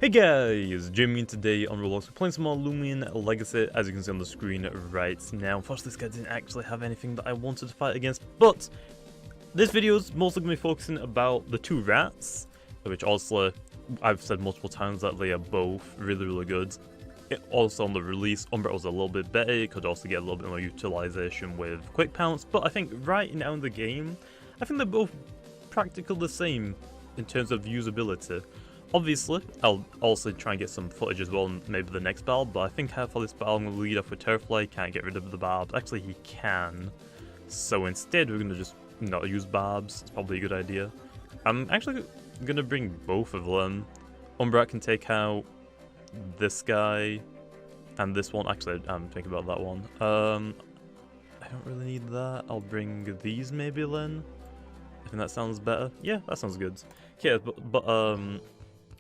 Hey guys, Jamiy, and today on Roblox we're playing some more Loomian Legacy, as you can see on the screen right now. Unfortunately, this guy didn't actually have anything that I wanted to fight against, but this video is mostly going to be focusing about the two rats, which also I've said multiple times that they are both really good. Also on the release, Umbra was a little bit better. It could also get a little bit more utilization with Quick Pounce, but I think right now in the game, I think they're both practically the same in terms of usability. Obviously, I'll also try and get some footage as well in maybe the next battle, but I think for this battle I'm going to lead off with Terrafly. Can't get rid of the barbs. Actually, he can. So instead, we're going to just not use barbs. It's probably a good idea. I'm actually going to bring both of them. Umbra can take out this guy and this one. Actually, I'm thinking about that one. I don't really need that. I'll bring these maybe then. I think that sounds better. Yeah, that sounds good. Yeah, but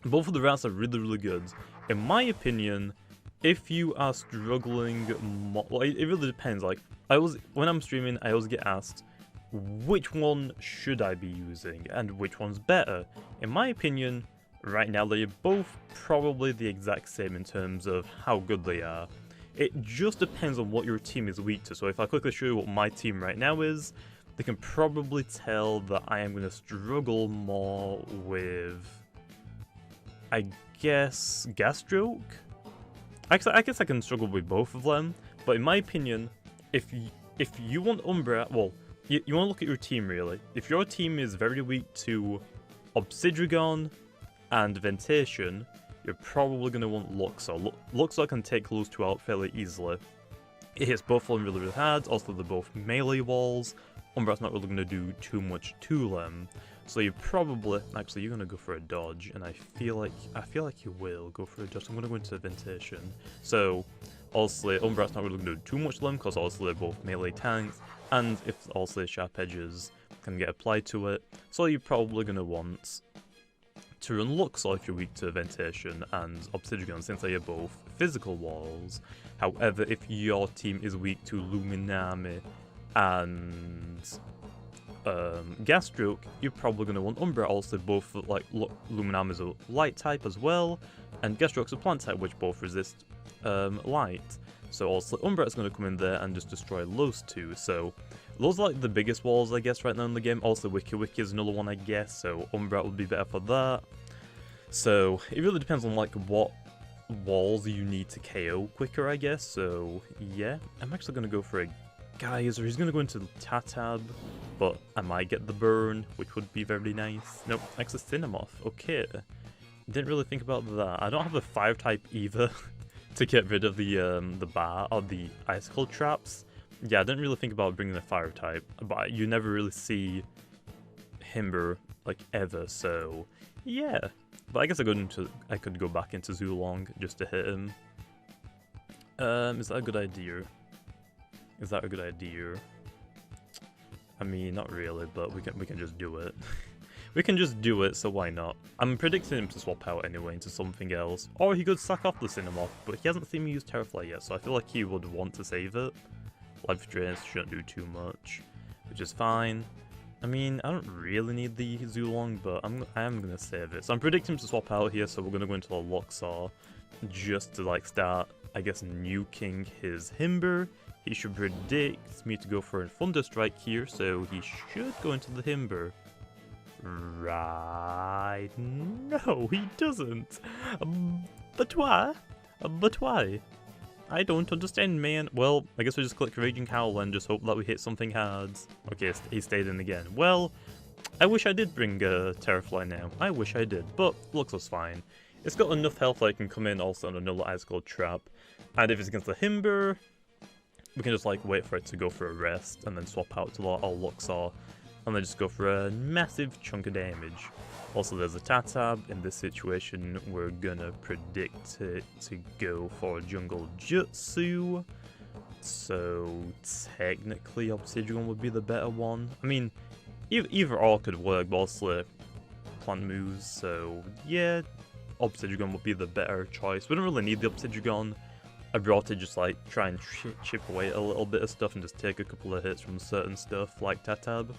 both of the rats are really good. In my opinion, if you are struggling, well, it really depends. Like, when I'm streaming, I always get asked, which one should I be using and which one's better? In my opinion, right now they're both probably the exact same in terms of how good they are. It just depends on what your team is weak to. So if I quickly show you what my team right now is, they can probably tell that I am going to struggle more with, I guess, Gastroke? I guess I can struggle with both of them, but in my opinion, if you want Umbra, well, you want to look at your team really. If your team is very weak to Obsidian and Ventation, you're probably going to want Luxor. Luxor can take those two out fairly easily. It hits both of them really hard, also they're both melee walls. Umbra's not really going to do too much to them. So you probably, actually you're going to go for a dodge, and I feel like you will go for a dodge. I'm going to go into Ventation. So, obviously, Umbra's not really going to do too much to them, because obviously they're both melee tanks, and if also sharp edges can get applied to it. So you're probably going to want to run Luxor if you're weak to Ventation and Obsidian, since they are both physical walls. However, if your team is weak to Luminami and Gastroke, you're probably going to want Umbra. Also, both like Luminami is a light type as well, and Gastroke's a plant type, which both resist light. So also Umbra is going to come in there and just destroy those two. So those are like the biggest walls, I guess, right now in the game. Also, Wiki is another one, I guess. So Umbra would be better for that. So it really depends on like what walls you need to KO quicker, I guess. So yeah, I'm actually going to go for a Geyser. He's going to go into Tatab, but I might get the burn, which would be very nice. Nope, actually Cinemoth. Okay. Didn't really think about that. I don't have the fire type either to get rid of the bar or the icicle traps. Yeah, I didn't really think about bringing the fire type, but you never really see Himber like ever, so yeah. But I guess I could go back into Zulong just to hit him. Is that a good idea? Is that a good idea? I mean, not really, but we can just do it. We can just do it, so why not? I'm predicting him to swap out anyway into something else. Or he could sack off the Cinemoth, but he hasn't seen me use Terrafly yet, so I feel like he would want to save it. Life drains shouldn't do too much, which is fine. I mean, I don't really need the Zulong, but I am going to save it. So I'm predicting him to swap out here, so we're going to go into a Luxor just to like start, I guess, nuking his Himber. He should predict me to go for a Thunder Strike here, so he should go into the Himber. Right? No, he doesn't. But why? But why? I don't understand, man. Well, I guess we just click Raging Howl and just hope that we hit something hard. Okay, he stayed in again. Well, I wish I did bring Terrafly now. I wish I did, but Luxor's fine. It's got enough health that I can come in also on another Icicle Trap. And if it's against the Himber, we can just like wait for it to go for a rest and then swap out to our Luxor and then just go for a massive chunk of damage. Also, there's a Tatab. In this situation, we're gonna predict it to go for Jungle Jutsu. So technically, Obsidian would be the better one. I mean, either or could work, but also plant moves. So yeah, Obsidian would be the better choice. We don't really need the Obsidian. I brought it just like try and chip away a little bit of stuff and just take a couple of hits from certain stuff like Tatab.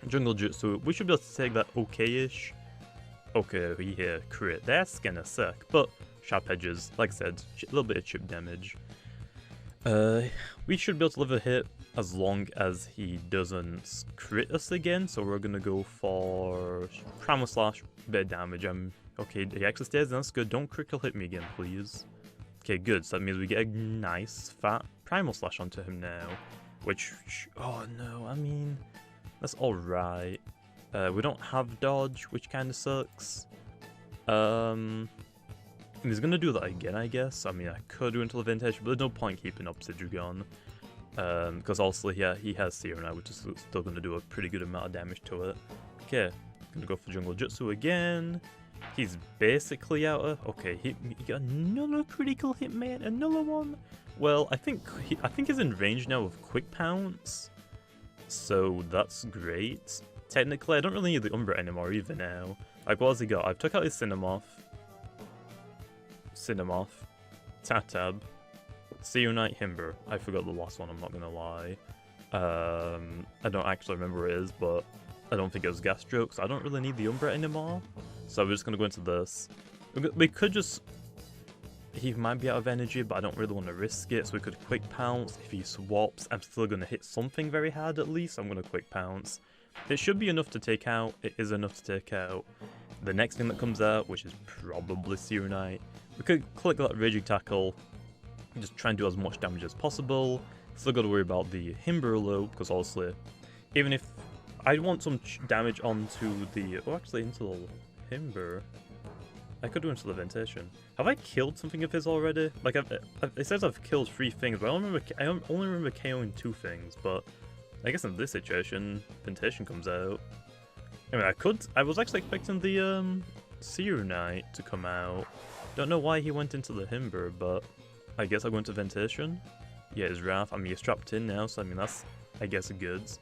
Jungle Jutsu, we should be able to take that okay-ish. Okay, we hear crit. That's gonna suck. But sharp edges, like I said, a little bit of chip damage. We should be able to live a hit as long as he doesn't crit us again. So we're gonna go for Primal Slash, bit of damage. Okay, he actually stays, that's good. Don't critical hit me again, please. Okay, good. So that means we get a nice fat Primal Slash onto him now. Which, oh no, I mean, that's alright. We don't have dodge, which kind of sucks. He's gonna do that again, I guess. I mean, I could do until the vintage, but there's no point keeping up Sidrugon. Because also, yeah, he has Seer now, which is still gonna do a pretty good amount of damage to it. Okay, gonna go for Jungle Jutsu again. He's basically out of... Okay, he got another critical hit, man. Another one. Well, I think he's in range now of Quick Pounce. So that's great. Technically, I don't really need the Umbra anymore either now. Like, what has he got? I've took out his Cinemoth, Tatab, Seonite, Himber. I forgot the last one, I'm not gonna lie. I don't actually remember what it is, but I don't think it was Gastroke, so I don't really need the Umbra anymore. So we're just gonna go into this. We could just... He might be out of energy, but I don't really want to risk it, so we could Quick Pounce. If he swaps, I'm still gonna hit something very hard at least. I'm gonna Quick Pounce. It should be enough to take out. It is enough to take out the next thing that comes out, which is probably Seonite. We could click that Raging Tackle, just try and do as much damage as possible. Still got to worry about the Himber low, because honestly, even if I want some damage onto the... Oh, actually, into the Himber. I could do into the Ventation. Have I killed something of his already? Like, it says I've killed 3 things, but I only remember KOing 2 things, but I guess in this situation, Ventation comes out. I mean, I was actually expecting the Seonite to come out. Don't know why he went into the Himber, but I guess I'll go into Ventation. Yeah, his Wrath. I mean, he's strapped in now, so I mean, that's, I guess, goods.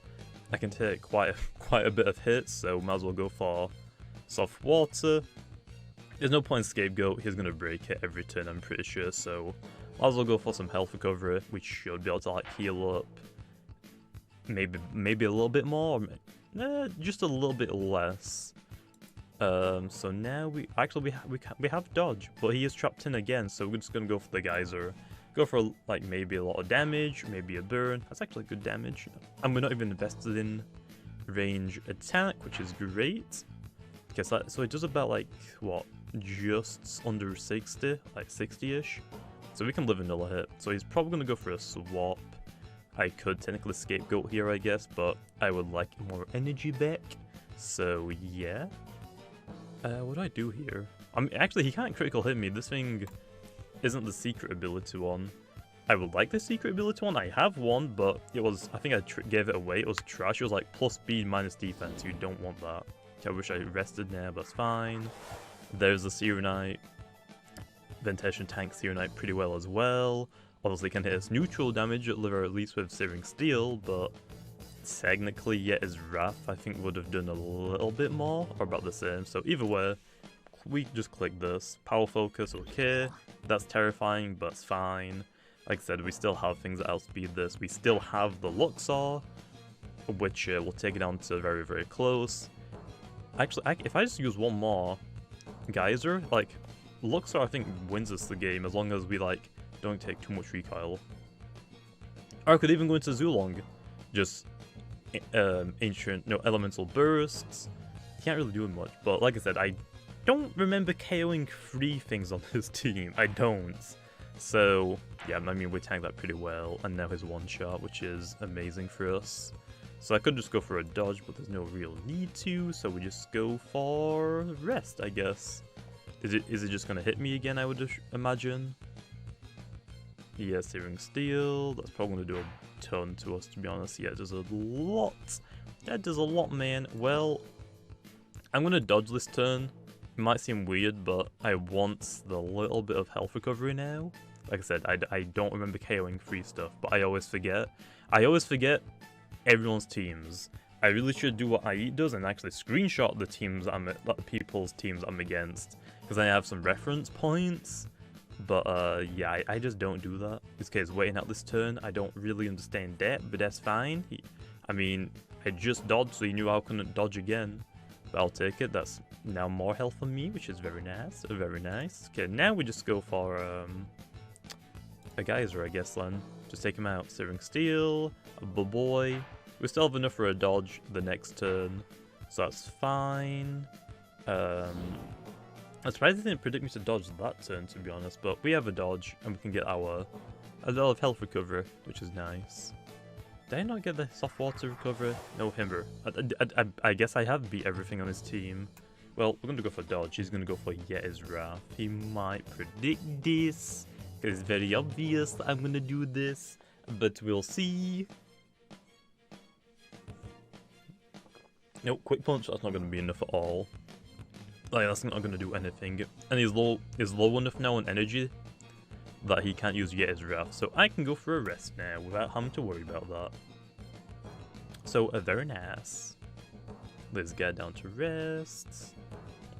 I can take quite a bit of hits, so might as well go for Soft Water. There's no point in Scapegoat, he's gonna break it every turn, I'm pretty sure, so might as well go for some health recovery, which should be able to, like, heal up. Maybe a little bit more, just a little bit less. So now we have dodge, but he is trapped in again, so we're just gonna go for the Geyser. Go for like maybe a lot of damage, maybe a burn. That's actually good damage. And we're not even invested in range attack, which is great. Okay, so it does about like what, just under 60, like 60-ish. So we can live another hit. So he's probably gonna go for a swap. I could technically Scapegoat here, I guess, but I would like more energy back. So yeah. What do I do here? I mean, actually, he can't critical hit me. This thing isn't the secret ability one. I would like the secret ability one. I have one, but it was... I think I gave it away. It was trash. It was like plus speed minus defense. You don't want that. Okay, I wish I rested now, but that's fine. There's the Seonite. Ventation tanks Seonite pretty well as well. Obviously can hit us neutral damage at least with Searing Steel, but technically, yeah, his Wrath I think would have done a little bit more, or about the same. So either way, we just click this. Power Focus, okay. That's terrifying, but it's fine. Like I said, we still have things that outspeed this. We still have the Luxor, which will take it down to very, very close. Actually, if I just use one more Geyser, like, Luxor I think wins us the game as long as we, like, don't take too much recoil. Or I could even go into Zulong. Just elemental bursts. Can't really do much, but like I said, I don't remember KOing 3 things on his team. I don't. So yeah, I mean, we tanked that pretty well, and now his one shot, which is amazing for us. So I could just go for a dodge, but there's no real need to, so we just go for rest, I guess. Is it just gonna hit me again, I would imagine? Yeah, Searing Steel, that's probably gonna do a ton to us, to be honest. Yeah, there's a lot. That does a lot, man. Well, I'm gonna dodge this turn. It might seem weird, but I want the little bit of health recovery now. Like I said, I don't remember KOing 3 stuff, but I always forget. I always forget everyone's teams. I really should do what IE does and actually screenshot the teams people's teams I'm against, because I have some reference points. But yeah, I just don't do that. This kid's waiting out this turn. I don't really understand that, but that's fine. I mean, I just dodged, so he knew I couldn't dodge again. But I'll take it. That's now more health for me, which is very nice. Very nice. Okay, now we just go for a geyser, I guess, then. Just take him out. Searing Steel, a boy. We still have enough for a dodge the next turn, so that's fine. I'm surprised they didn't predict me to dodge that turn, to be honest, but we have a dodge, and we can get a lot of health recovery, which is nice. Did I not get the soft water recovery? No, Himber. I guess I have beat everything on his team. Well, we're going to go for dodge. He's going to go for Yeti's Wrath. He might predict this, because it's very obvious that I'm going to do this, but we'll see. Nope, Quick Punch, that's not going to be enough at all. Like, that's not going to do anything. And he's low enough now on energy that he can't use Yeti's Wrath. So I can go for a rest now without having to worry about that. So, very nice. Let's get down to rest.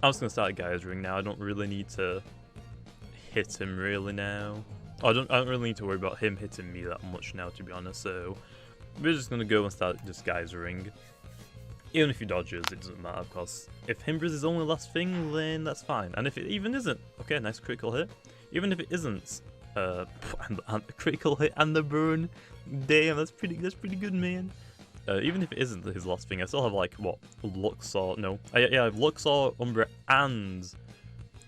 I'm just going to start geysering now. I don't really need to hit him really now. I don't really need to worry about him hitting me that much now, to be honest. So, we're just going to go and start just geysering. Even if he dodges, it doesn't matter, because if Himber is his only last thing, then that's fine. And if it even isn't, okay, nice critical hit. Even if it isn't, and the critical hit and the burn, damn, that's pretty good, man. Even if it isn't his last thing, I still have, like, what, Luxor, no. Yeah, I have Luxor, Umbra, and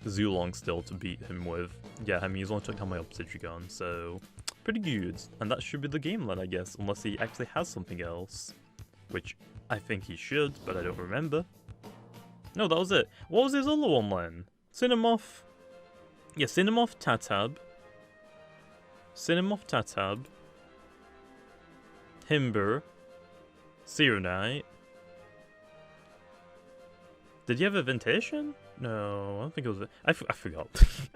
Zulong still to beat him with. Yeah, I mean, he's only took down my Obsidian, so pretty good. And that should be the game then, I guess, unless he actually has something else, which I think he should, but I don't remember. No, that was it. What was his other one then? Cinemoth. Yeah, Cinemoth, Tatab. Cinemoth, Tatab. Himber. Serenite. Did he have a Ventation? No, I don't think it was. I forgot.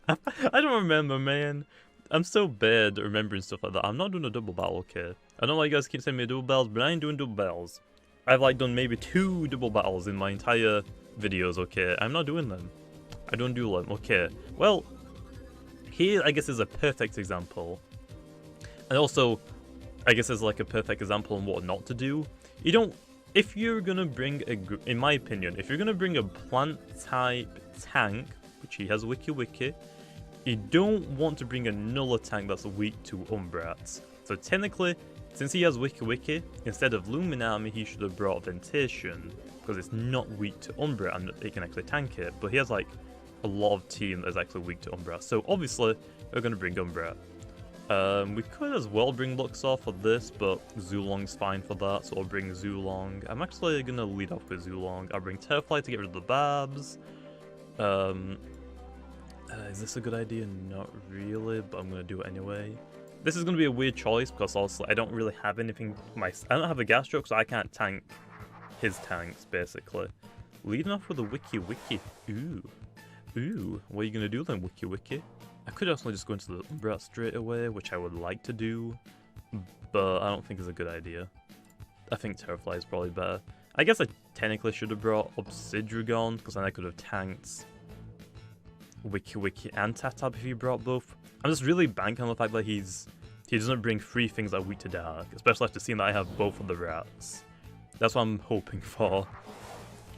I don't remember, man. I'm so bad at remembering stuff like that. I'm not doing a double battle, okay? I don't know why you guys keep sending me double battles, but I ain't doing double battles. I've like done maybe 2 double battles in my entire videos, okay? I'm not doing them. I don't do them, okay? Well, here I guess is a perfect example. And also, I guess is like a perfect example on what not to do. You don't, if you're gonna bring in my opinion, if you're gonna bring a plant type tank, which he has Wiki, you don't want to bring another tank that's weak to Umbrats. So technically, since he has Wiki, instead of Loomian, he should have brought Ventation, because it's not weak to Umbra and it can actually tank it, but he has like a lot of team that's actually weak to Umbra, so obviously we're going to bring Umbra. We could as well bring Luxor for this, but Zulong's fine for that, so I'll bring Zulong. I'm actually going to lead off with Zulong. I'll bring Terrafly to get rid of the Babs. Is this a good idea? Not really, but I'm going to do it anyway. This is going to be a weird choice because also I don't really have anything. I don't have a gas stroke, so I can't tank his tanks basically. Leading off with a Wiki. Ooh. What are you going to do then, Wiki? I could also just go into the Umbra straight away, which I would like to do, but I don't think it's a good idea. I think Terrafly is probably better. I guess I technically should have brought Obsidian because then I could have tanked Wiki and Tatab if he brought both. I'm just really banking on the fact that he doesn't bring 3 things that are weak to dark, especially after seeing that I have both of the rats. That's what I'm hoping for.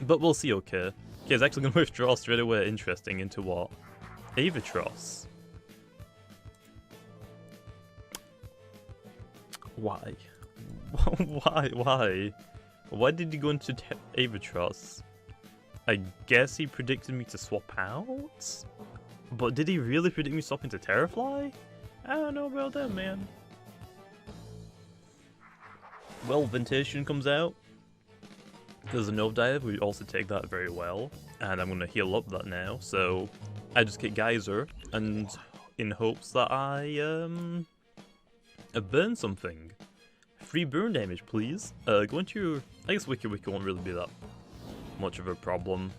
But we'll see, okay. Okay, he's actually going to withdraw straight away, interesting, into what? Avatros. Why? Why? Why did he go into Avatros? I guess he predicted me to swap out? But did he really predict me swapping to Terrafly? I don't know about that, man. Well, Ventation comes out. There's a Nova Dive, we also take that very well. And I'm going to heal up that now, so I just get Geyser, and in hopes that I burn something. Free burn damage, please. Go into your... I guess Wiki won't really be that much of a problem.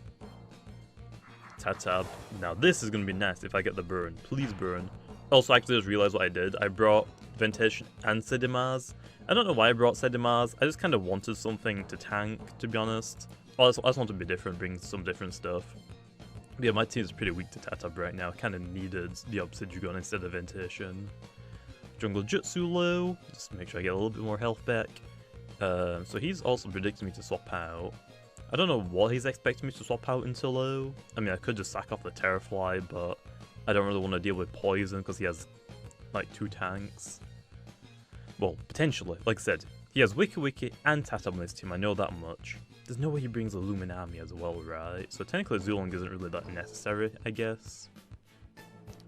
Tatab. Now this is going to be nice if I get the burn. Please burn. Also, I actually just realized what I did. I brought Ventation and Sedimars. I don't know why I brought Sedimars. I just kind of wanted something to tank, to be honest. I just want to be different, bring some different stuff. But yeah, my team is pretty weak to Tatab right now. I kind of needed the Obsidian instead of Ventation. Jungle Jutsu low, just to make sure I get a little bit more health back. So he's also predicting me to swap out. I don't know what he's expecting me to swap out into low. I mean, I could just sack off the Terrafly, but I don't really want to deal with poison because he has like 2 tanks. Well, potentially. Like I said, he has Wiki Wiki and Tatab on his team, I know that much. There's no way he brings a Loomian army as well, right? So technically Zulong isn't really that necessary, I guess.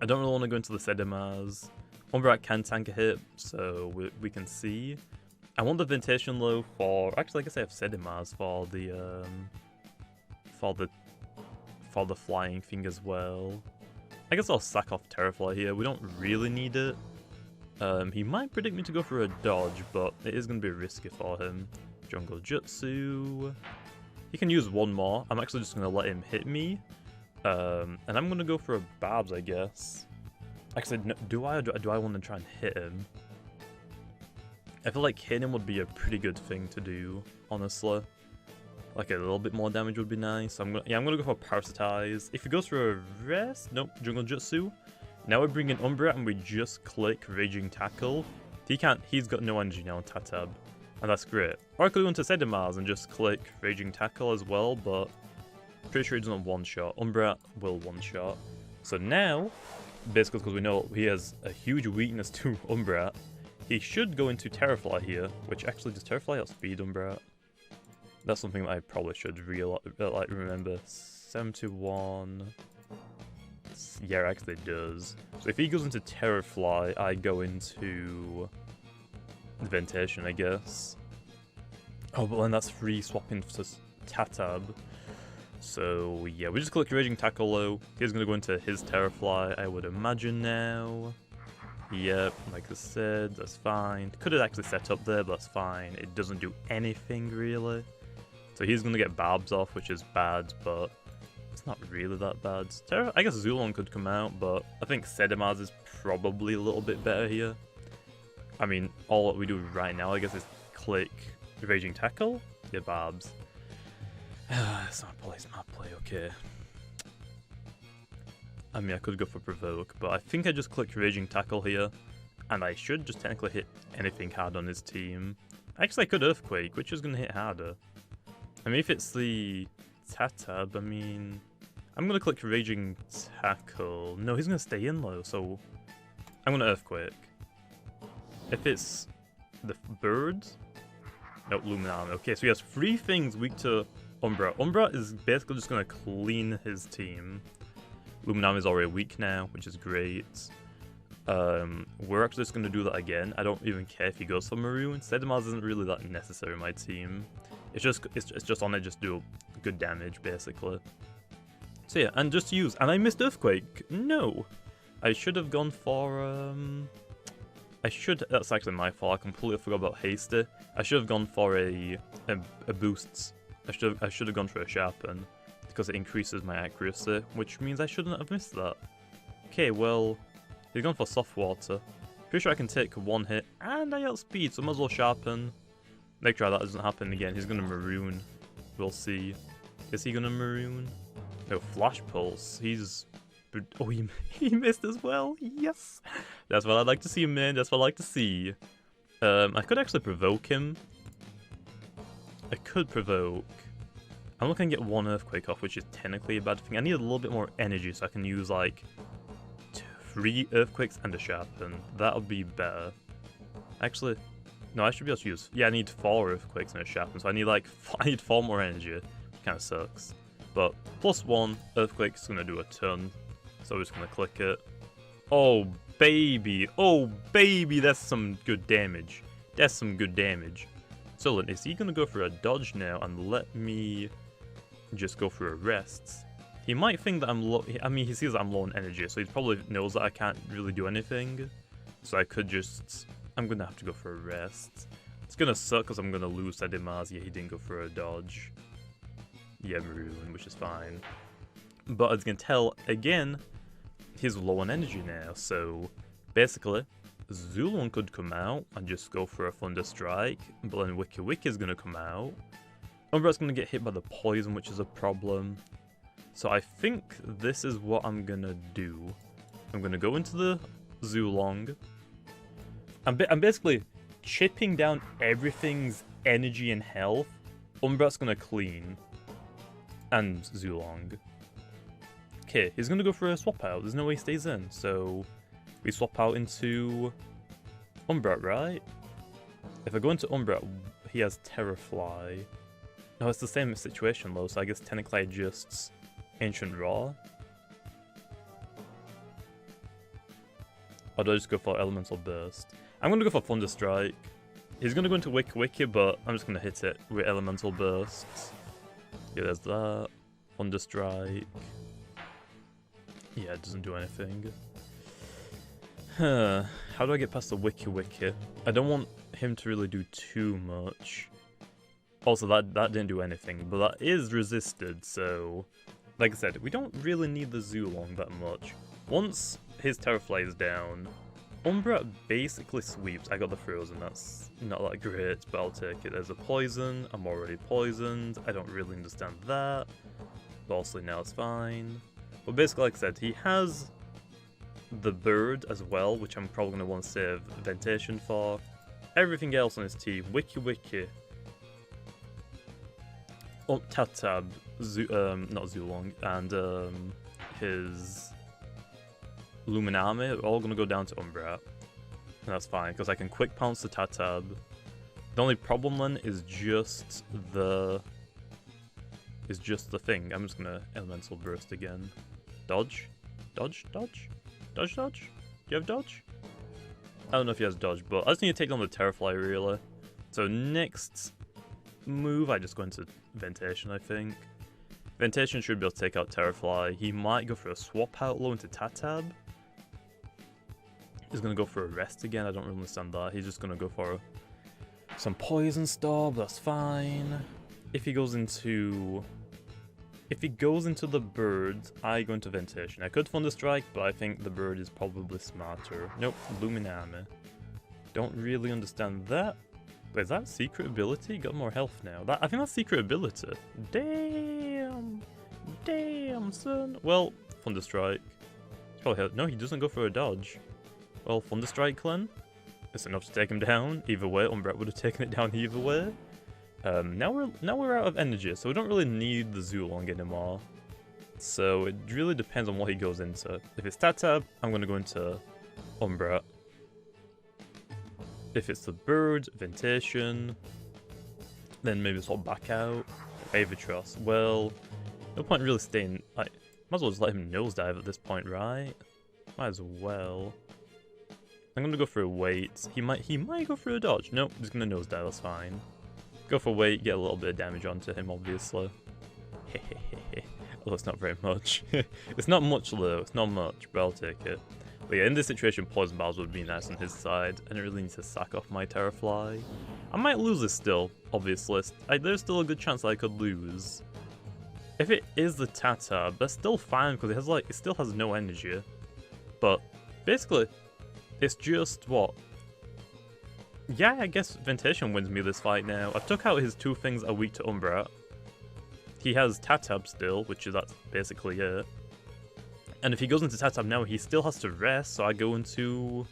I don't really want to go into the Sedimars. Umbrat can tank a hit, so we can see. I want the Ventation low for... Actually, I guess I have Sedimars for the flying thing as well. I guess I'll sack off Terrafly here. We don't really need it. He might predict me to go for a dodge, but it is going to be risky for him. Jungle Jutsu. He can use one more. I'm actually just going to let him hit me. And I'm going to go for a Barbs, I guess. Actually, no, do I want to try and hit him? I feel like hitting him would be a pretty good thing to do, honestly. Like a little bit more damage would be nice. I'm gonna go for Parasitize. If he goes for a rest, nope, Jungle Jutsu. Now we bring in Umbra and we just click Raging Tackle. He's got no energy now on Tatab, and that's great. Or I could go into Sedimars and just click Raging Tackle as well, but pretty sure he doesn't one-shot. Umbra will one-shot. So now, basically because we know he has a huge weakness to Umbra, he should go into Terrafly here, which actually does Terrafly outspeed Umbra? That's something that I probably should remember. 7-1. Yeah, it actually does. So if he goes into Terrafly, I go into Ventation, I guess. Oh, but then that's free swapping to Tatab. So yeah, we just click Raging Tackle low. He's gonna go into his Terrafly, I would imagine now. Yep, like I said, that's fine. Could have actually set up there, but that's fine. It doesn't do anything really. So he's gonna get Barbs off, which is bad, but it's not really that bad. I guess Zulong could come out, but I think Sedimars is probably a little bit better here. I mean, all what we do right now, I guess, is click Raging Tackle, get Barbs. Smart play, okay. I mean, I could go for Provoke, but I think I just click Raging Tackle here, and I should just technically hit anything hard on his team. Actually, I could Earthquake, which is going to hit harder. I mean, if it's the Tatab, I mean... I'm going to click Raging Tackle. No, he's going to stay in low, so... I'm going to Earthquake. If it's the Birds... Nope, Loomian. Okay, so he has 3 things weak to Umbra. Umbra is basically just going to clean his team. Loomian is already weak now, which is great. We're actually just going to do that again. I don't even care if he goes for Maroon. Sedimars isn't really that necessary in my team. It's just on it, just do good damage, basically. So yeah, and just use... And I missed Earthquake! No! I should have gone for, That's actually my fault, I completely forgot about Hasty. I should have gone for a boost. I should have gone for a Sharpen, because it increases my accuracy, which means I shouldn't have missed that. Okay, well, he's gone for Soft Water. Pretty sure I can take 1 hit, and I outspeed, so I might as well Sharpen. Make sure that doesn't happen again. He's gonna Maroon. We'll see. Is he gonna Maroon? No, Flash Pulse. He's... Oh, he missed as well. Yes! That's what I'd like to see, man. That's what I like to see. I could actually provoke him. I could provoke. I'm looking to get 1 Earthquake off, which is technically a bad thing. I need a little bit more energy so I can use, like, 3 Earthquakes and a Sharpen. That'll be better. Actually... No, I should be able to use... Yeah, I need 4 Earthquakes and a Sharpen, so I need, like, I need 4 more energy. Which kind of sucks. But, +1, Earthquake's gonna do a ton. So we're just gonna click it. Oh, baby! Oh, baby! That's some good damage. That's some good damage. So, is he gonna go for a dodge now and let me just go for a rest? He might think that I'm low... I mean, he sees that I'm low on energy, so he probably knows that I can't really do anything. So I could just... I'm gonna have to go for a rest. It's gonna suck because I'm gonna lose Sedimars. Yeah, he didn't go for a dodge. Yeah, Maroon, which is fine. But as you can tell, again, he's low on energy now. So basically, Zulong could come out and just go for a Thunder Strike. But then Wiki Wiki is gonna come out. Umbra's gonna get hit by the poison, which is a problem. So I think this is what I'm gonna do. I'm gonna go into the Zulong. I'm basically chipping down everything's energy and health. Umbra's gonna clean. And Zulong. Okay, he's gonna go for a swap out. There's no way he stays in, so we swap out into Umbra, right? If I go into Umbra, he has Terrafly. No, it's the same situation though, so I guess technically I just Ancient Raw. Or do I just go for Elemental Burst? I'm gonna go for Thunder Strike. He's gonna go into Wiki Wiki, but I'm just gonna hit it with Elemental Bursts. Yeah, there's that. Thunder Strike. Yeah, it doesn't do anything. Huh. How do I get past the Wiki Wiki? I don't want him to really do too much. Also, that didn't do anything, but that is resisted, so... Like I said, we don't really need the Zulong that much. Once his Terrafly is down, Umbra basically sweeps. I got the Frozen, that's not that great, but I'll take it. There's a Poison, I'm already poisoned, I don't really understand that. But also now it's fine. But basically, like I said, he has the Bird as well, which I'm probably going to want to save Ventation for. Everything else on his team, Wiki Wiki, Tatab, not Zulong, and his Luminame are all going to go down to Umbra. And that's fine, because I can quick pounce the Tatab. The only problem then is just the thing. I'm just going to Elemental Burst again. Dodge? Dodge? Dodge? Dodge? Dodge? Do you have dodge? I don't know if he has dodge, but I just need to take on the Terrafly, really. So next move, I just go into Ventation, I think. Ventation should be able to take out Terrafly. He might go for a swap out low into Tatab. He's going to go for a rest again. I don't really understand that. He's just going to go for some Poison Storm. That's fine. If he goes into the Bird, I go into Ventation. I could Thunder Strike, but I think the Bird is probably smarter. Nope, Luminame. Don't really understand that. But is that secret ability? Got more health now. I think that's secret ability. Damn. Damn, son. Well, Thunder Strike. No, he doesn't go for a dodge. Well, Thunder Strike, Clan. It's enough to take him down. Either way, Umbra would have taken it down either way. Now we're out of energy, so we don't really need the Zulong anymore. So it really depends on what he goes into. If it's Tatab, I'm going to go into Umbra. If it's the Bird, Ventation, then maybe swap back out. Avatros. Well, no point really staying. Might as well just let him nosedive at this point, right? Might as well. I'm gonna go for a wait. He might go for a dodge. Nope, just gonna nosedive. That's fine. Go for wait, get a little bit of damage onto him, obviously. Although it's not very much. It's not much though, it's not much, but I'll take it. But yeah, in this situation, Poison Bars would be nice on his side. I don't really need to sack off my Terrafly. I might lose this still, obviously. There's still a good chance I could lose. If it is the Tatab, that's still fine because it still has no energy. But basically, it's just what? Yeah, I guess Ventation wins me this fight now. I've took out his two things are weak to Umbra. He has Tatab still, that's basically it. And if he goes into Tatab now, he still has to rest, so I go into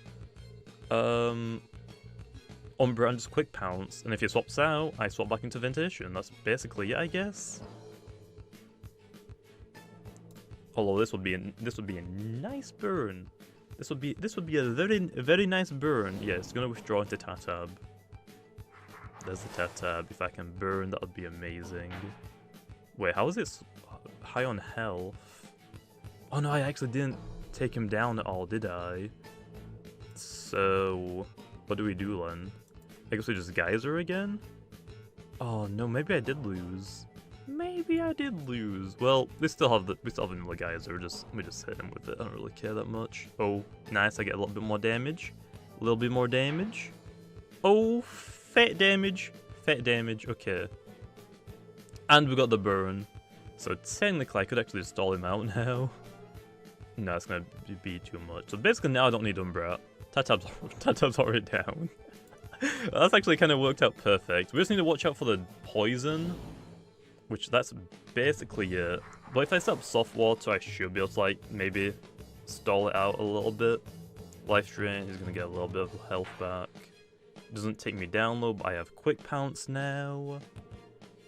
Umbra and just quick pounce. And if he swaps out, I swap back into Ventation. That's basically it, I guess. Although this would be a nice burn. This would be a very nice burn. Yeah, it's gonna withdraw into Tatab. There's the Tatab. If I can burn, that would be amazing. Wait, how is this high on health? Oh no, I actually didn't take him down at all, did I? So, what do we do then? I guess we just Geyser again? Oh no, maybe I did lose. Maybe I did lose. Well, we still have another Geyser. We just hit him with it. I don't really care that much. Oh, nice. I get a little bit more damage. A little bit more damage. Oh, fat damage. Fat damage. Okay. And we got the burn. So technically, I could actually stall him out now. No, it's gonna be too much. So basically, now I don't need Umbra. Tatab's already down. That's actually kind of worked out perfect. We just need to watch out for the poison. Which that's basically it. But if I set up soft water, I should be able to maybe stall it out a little bit. Life drain, he's gonna get a little bit of health back. Doesn't take me down though, but I have quick pounce now.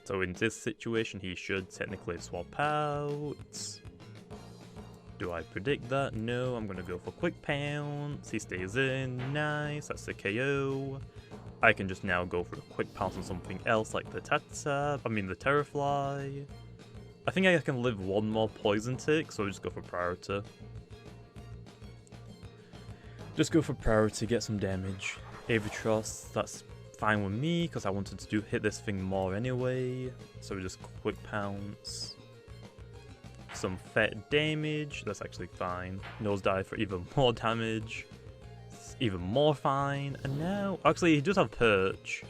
So in this situation, he should technically swap out. Do I predict that? No, I'm gonna go for quick pounce. He stays in. Nice, that's the KO. I can just now go for a quick pounce on something else like the the Terrafly. I think I can live one more poison tick, so I'll just go for priority. Just go for priority, get some damage. Avatros, that's fine with me, because I wanted to hit this thing more anyway. So we just quick pounce. Some fat damage, that's actually fine. Nosedive for even more damage. It's even more fine. And now, actually he does have perch.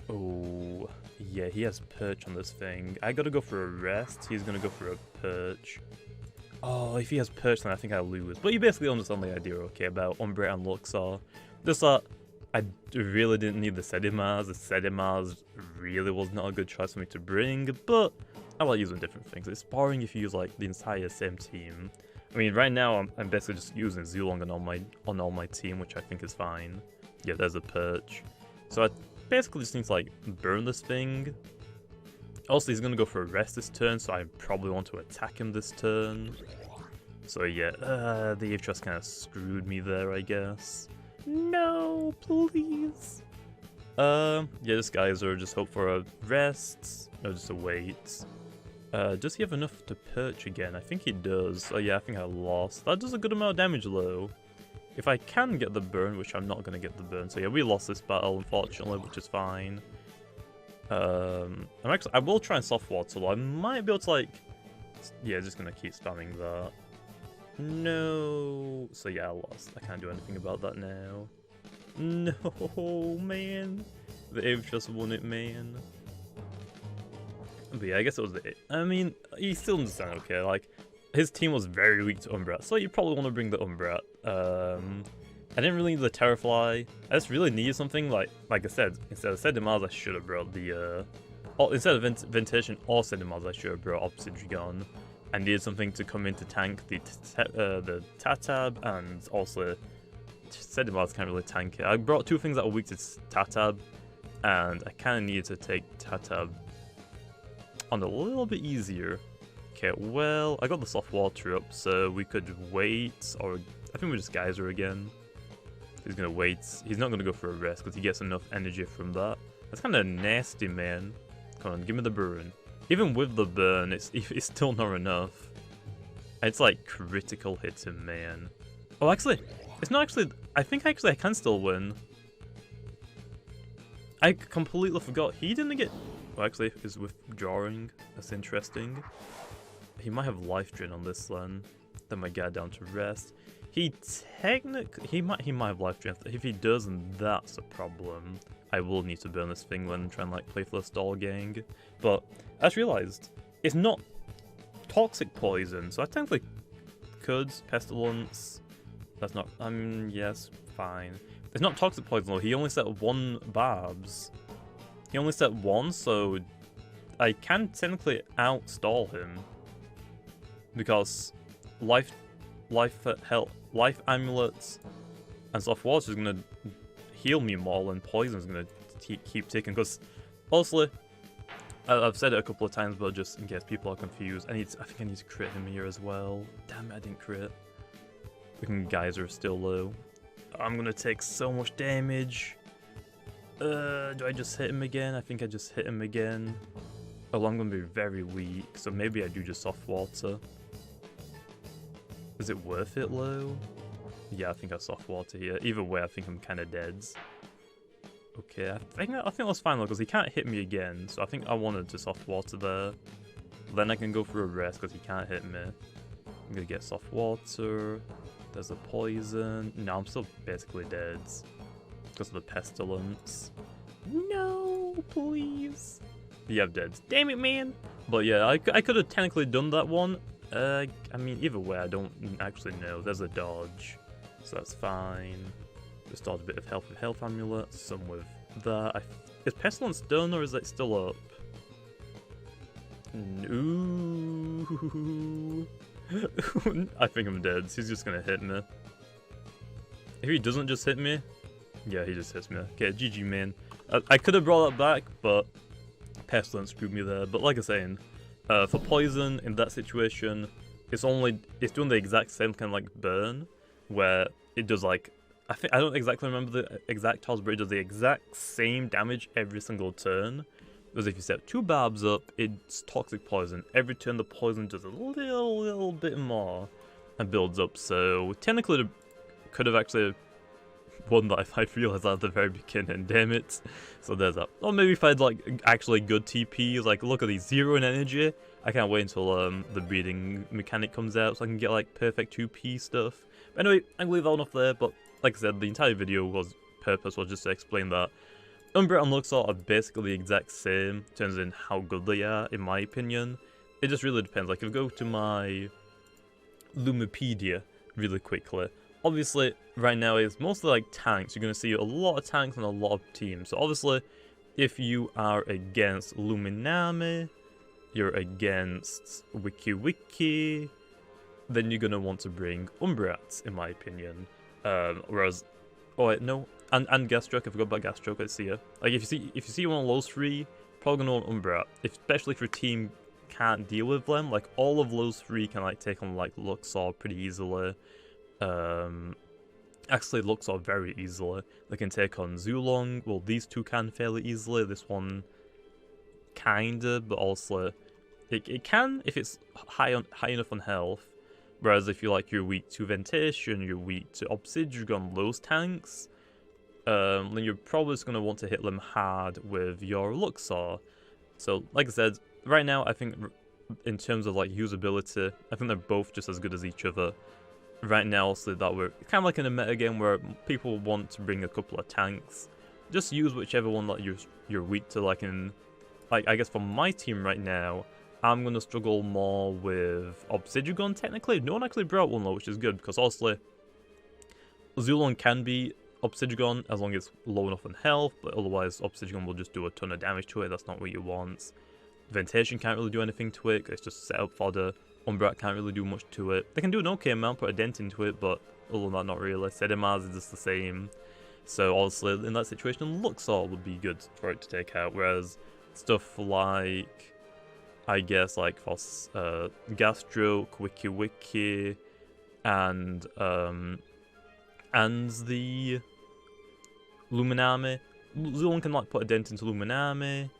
Oh, yeah, he has perch on this thing. I gotta go for a rest, he's gonna go for a perch. Oh, if he has perch then I think I lose. But you basically understand the idea, okay, about Umbra and Luxor. Just that I really didn't need the Sedimars. The Sedimars really was not a good choice for me to bring, but I like using different things. It's boring if you use like the entire same team. I mean, right now I'm basically just using Zulong on all my team, which I think is fine. Yeah, there's a perch. So I basically just need to like burn this thing. Also, he's gonna go for a rest this turn, so I probably want to attack him this turn. So yeah, the Avatros kind of screwed me there, I guess. No, please. Yeah, this Geyser, just hope for a rest. No, just a wait. Does he have enough to perch again? I think he does. Oh yeah, I think I lost. That does a good amount of damage though. If I can get the burn, which I'm not going to get the burn. So yeah, we lost this battle, unfortunately, which is fine. I will try and soft water though. I might be able to like... Yeah, just going to keep spamming that. No. So yeah, I lost. I can't do anything about that now. No, man. The Avatros won it, man. But yeah, I guess it was the... I mean, he still understand, okay, like, his team was very weak to Umbrat, so you probably want to bring the Umbrat. I didn't really need the Terrafly. I just really needed something, like I said, instead of Sedimars, I should have brought the, instead of Ventation or Sedimars, I should have brought Obsidian. I needed something to come in to tank the Tatab, and also Sedimars can't really tank it. I brought two things that were weak to Tatab, and I kind of needed to take Tatab on a little bit easier. Okay, well, I got the soft water up, so we could wait, or I think we just Geyser again. He's gonna wait. He's not gonna go for a rest because he gets enough energy from that. That's kind of nasty, man. Come on, give me the burn. Even with the burn, it's still not enough. It's like critical hitting, man. Oh, actually, it's not actually. I think actually I can still win. I completely forgot. He didn't get... Well, actually, he's withdrawing. That's interesting. He might have life drain on this then. Then my guy down to rest. He technically... He might have life drain. If he doesn't, that's a problem. I will need to burn this thing when trying to like play for the stall gang. But I just realised it's not toxic poison, so I technically could pestilence. That's not... yes, fine. It's not toxic poison though. He only set one barbs. He only set one, so I can technically outstall him because life amulets and soft water is gonna heal me more, and poison is gonna keep ticking. Because honestly, I've said it a couple of times, but just in case people are confused, I think I need to crit him here as well. Damn it, I didn't crit. Freaking Geyser is still low. I'm gonna take so much damage. Do I just hit him again? I think I just hit him again. Oh, I'm gonna be very weak, so maybe I do just soft water. Is it worth it, low? Yeah, I think I soft water here. Either way, I think I'm kind of dead. Okay, I think that's fine though, because he can't hit me again, so I think I wanted to soft water there. Then I can go for a rest because he can't hit me. I'm gonna get soft water. There's a poison. No, I'm still basically dead because of the pestilence. No, please. Yeah, I'm dead. Damn it, man. But yeah, I could have technically done that one. I mean, either way, I don't actually know. There's a dodge, so that's fine. Just dodge a bit of health with health amulet, some with that. Is pestilence done or is it still up? Ooh. I think I'm dead. He's just gonna hit me. If he doesn't just hit me, yeah, he just hits me. Okay, GG, man. I could have brought that back, but Pestilence screwed me there, but like I was saying, for poison in that situation, it's doing the exact same kind of like burn, where it does like, I don't exactly remember the exact toss, but it does the exact same damage every single turn. Because if you set 2 barbs up, it's toxic poison. Every turn the poison does a little bit more and builds up. So technically it could have actually won that if I realized that at the very beginning, damn it. So there's that. Or maybe if I had like actually good TPs, like look at these 0 in energy. I can't wait until the breeding mechanic comes out so I can get like perfect 2P stuff. But anyway, I'm gonna leave that one off there, but like I said, the entire video purpose was just to explain that Umbra and Luxor are basically the exact same in terms of how good they are, in my opinion. It just really depends. Like if I go to my Lumipedia really quickly, obviously right now it's mostly like tanks. You're going to see a lot of tanks and a lot of teams. So obviously if you are against Luminami, you're against Wiki, then you're going to want to bring Umbrats, in my opinion. Whereas, oh wait, no, and Gastroke. I forgot about Gastroke. Let's see ya. Like if you see one of those 3, probably gonna want Umbrat. Especially if your team can't deal with them. Like all of those 3 can like take on like Luxor pretty easily. Actually Luxor very easily. They can take on Zulong. Well, these 2 can fairly easily. This one kinda, but also it can if it's high enough on health. Whereas if you're weak to Ventation, you're weak to Obsidian, those tanks, then you're probably just going to want to hit them hard with your Luxor. So, like I said, right now, I think in terms of like usability, I think they're both just as good as each other. Right now, also that we're kind of like in a meta game where people want to bring a couple of tanks. Just use whichever one that you're weak to. Like I guess for my team right now, I'm going to struggle more with Obsidian, technically. No one actually brought one though, which is good, because honestly, Zulon can be Obsidian as long as it's low enough in health, but otherwise Obsidian will just do a ton of damage to it. That's not what you want. Ventation can't really do anything to it, it's just set up fodder. Umbrat can't really do much to it. They can do an okay amount, put a dent into it, but other than that, not really. Sedimars is just the same. So honestly, in that situation, Luxor would be good for it to take out, whereas stuff like, I guess, like for Gastroke, Wiki, and the Luminami. Zulon can like put a dent into Luminami.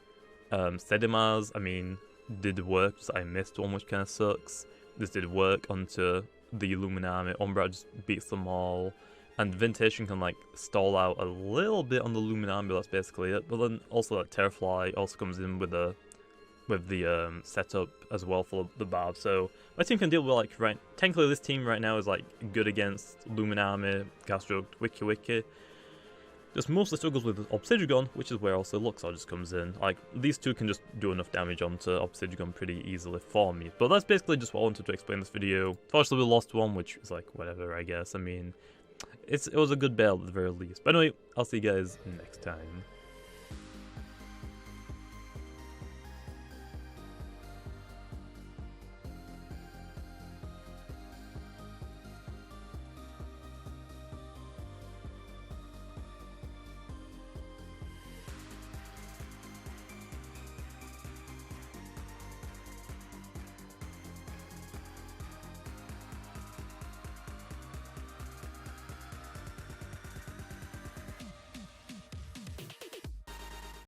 Sedimars, I mean, did work, just I missed one, which kind of sucks. This did work onto the Luminami. Umbra just beats them all. And Ventation can like stall out a little bit on the Luminami, but that's basically it. But then also that Terrafly also comes in with the setup as well for the Barb. So my team can deal with like, right, technically this team right now is like good against Luminami, Gastroke, Wiki. Just mostly struggles with Obsidian, which is where also Luxor just comes in. Like, these 2 can just do enough damage onto Obsidian pretty easily for me. But that's basically just what I wanted to explain in this video. Fortunately we lost one, which is like, whatever, I guess. I mean, it was a good battle at the very least. But anyway, I'll see you guys next time.